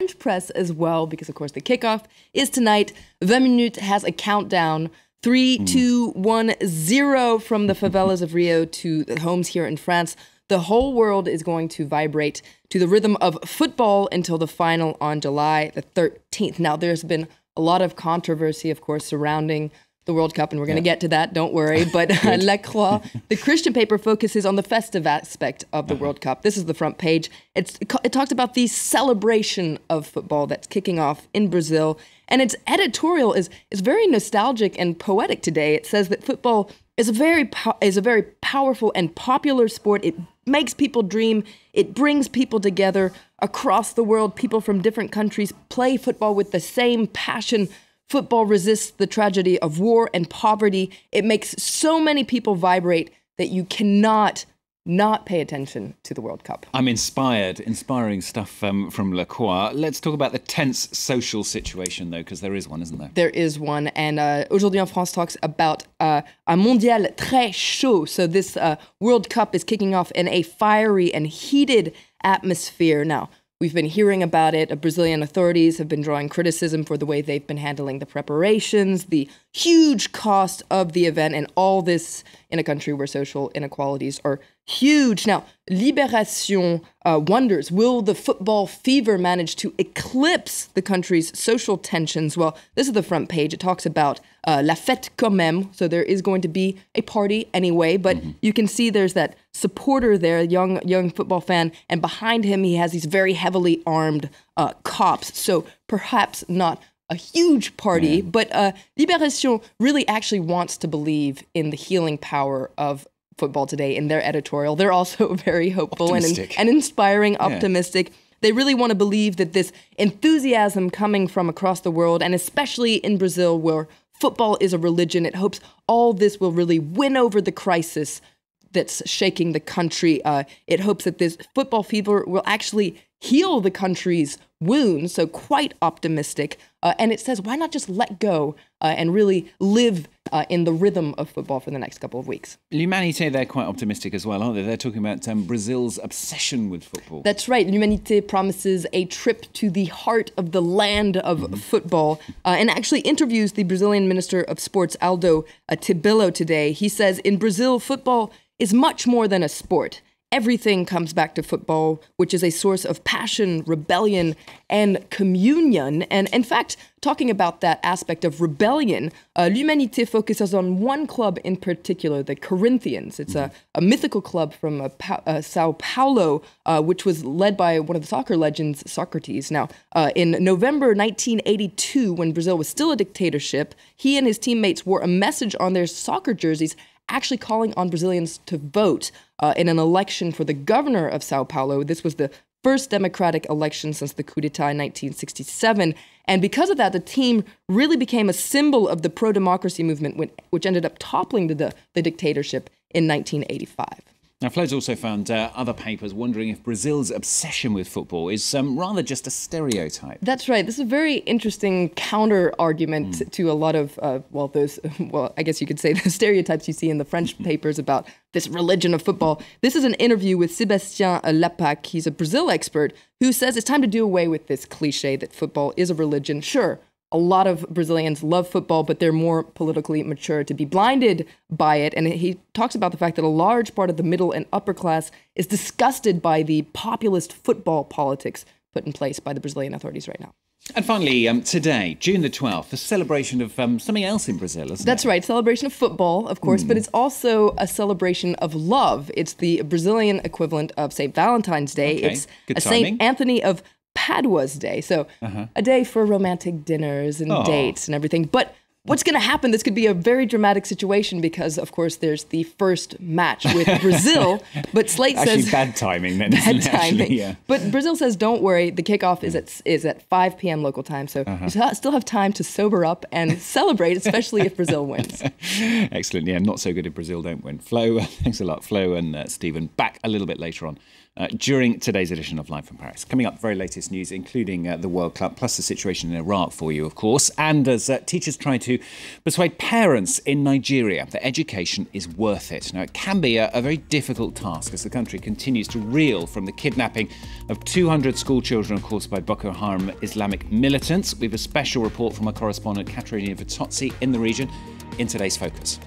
French press as well, because of course the kickoff is tonight. 20 Minutes has a countdown. 3, 2, 1, 0 from the favelas of Rio to the homes here in France. The whole world is going to vibrate to the rhythm of football until the final on July the 13th. Now, there's been a lot of controversy, of course, surrounding the World Cup, and we're going to get to that, don't worry. But La Croix, the Christian paper, focuses on the festive aspect of the World Cup. This is the front page. It talks about the celebration of football that's kicking off in Brazil. And its editorial is very nostalgic and poetic today. It says that football is a very powerful and popular sport. It makes people dream. It brings people together across the world. People from different countries play football with the same passion. Football resists the tragedy of war and poverty. It makes so many people vibrate that you cannot not pay attention to the World Cup. I'm inspiring stuff from La Croix. Let's talk about the tense social situation, though, because there is one, isn't there? There is one. And Aujourd'hui en France talks about un mondial très chaud. So this World Cup is kicking off in a fiery and heated atmosphere. Now, we've been hearing about it. Brazilian authorities have been drawing criticism for the way they've been handling the preparations, the huge cost of the event, and all this in a country where social inequalities are huge. Now, Libération wonders, will the football fever manage to eclipse the country's social tensions? Well, this is the front page. It talks about la fête quand même. So there is going to be a party anyway, but you can see there's that supporter there, young football fan, and behind him he has these very heavily armed cops. So perhaps not a huge party, but Libération really actually wants to believe in the healing power of football today in their editorial. They're also very hopeful and inspiring, optimistic. They really want to believe that this enthusiasm coming from across the world, and especially in Brazil where football is a religion, it hopes all this will really win over the crisis that's shaking the country. It hopes that this football fever will actually heal the country's wounds, so quite optimistic. And it says, why not just let go and really live in the rhythm of football for the next couple of weeks? L'Humanité, they're quite optimistic as well, aren't they? They're talking about Brazil's obsession with football. That's right. L'Humanité promises a trip to the heart of the land of football and actually interviews the Brazilian Minister of Sports, Aldo Tibello, today. He says, in Brazil, football is much more than a sport. Everything comes back to football, which is a source of passion, rebellion, and communion. And in fact, talking about that aspect of rebellion, L'Humanité focuses on one club in particular, the Corinthians. It's a mythical club from Sao Paulo, which was led by one of the soccer legends, Socrates. Now, in November 1982, when Brazil was still a dictatorship, he and his teammates wore a message on their soccer jerseys actually calling on Brazilians to vote in an election for the governor of Sao Paulo. This was the first democratic election since the coup d'etat in 1967. And because of that, the team really became a symbol of the pro-democracy movement, which ended up toppling the dictatorship in 1985. Now, Flo's also found other papers wondering if Brazil's obsession with football is rather just a stereotype. That's right. This is a very interesting counter-argument to a lot of, I guess you could say the stereotypes you see in the French papers about this religion of football. This is an interview with Sébastien Lapac. He's a Brazil expert who says it's time to do away with this cliche that football is a religion. Sure, a lot of Brazilians love football, but they're more politically mature to be blinded by it. And he talks about the fact that a large part of the middle and upper class is disgusted by the populist football politics put in place by the Brazilian authorities right now. And finally, today, June the 12th, the celebration of something else in Brazil, isn't it? That's right, celebration of football, of course, but it's also a celebration of love. It's the Brazilian equivalent of St. Valentine's Day. Okay. It's Good a timing. St. Anthony of Padua's Day. So a day for romantic dinners and dates and everything. But what's going to happen? This could be a very dramatic situation because, of course, there's the first match with Brazil. But Slate Actually, says bad timing then. Bad Isn't it? timing. Actually, yeah. But Brazil says, don't worry. The kickoff is at 5 p.m. local time. So you still have time to sober up and celebrate, especially if Brazil wins. Excellent. Yeah, not so good if Brazil don't win. Flo, thanks a lot. Flo and Stephen back a little bit later on during today's edition of Live from Paris. Coming up, the very latest news, including the World Cup, plus the situation in Iraq for you, of course. And as teachers try to persuade parents in Nigeria that education is worth it. Now, it can be a very difficult task as the country continues to reel from the kidnapping of 200 school children, of course, by Boko Haram Islamic militants. We have a special report from our correspondent Katerina Vitozzi in the region in today's Focus.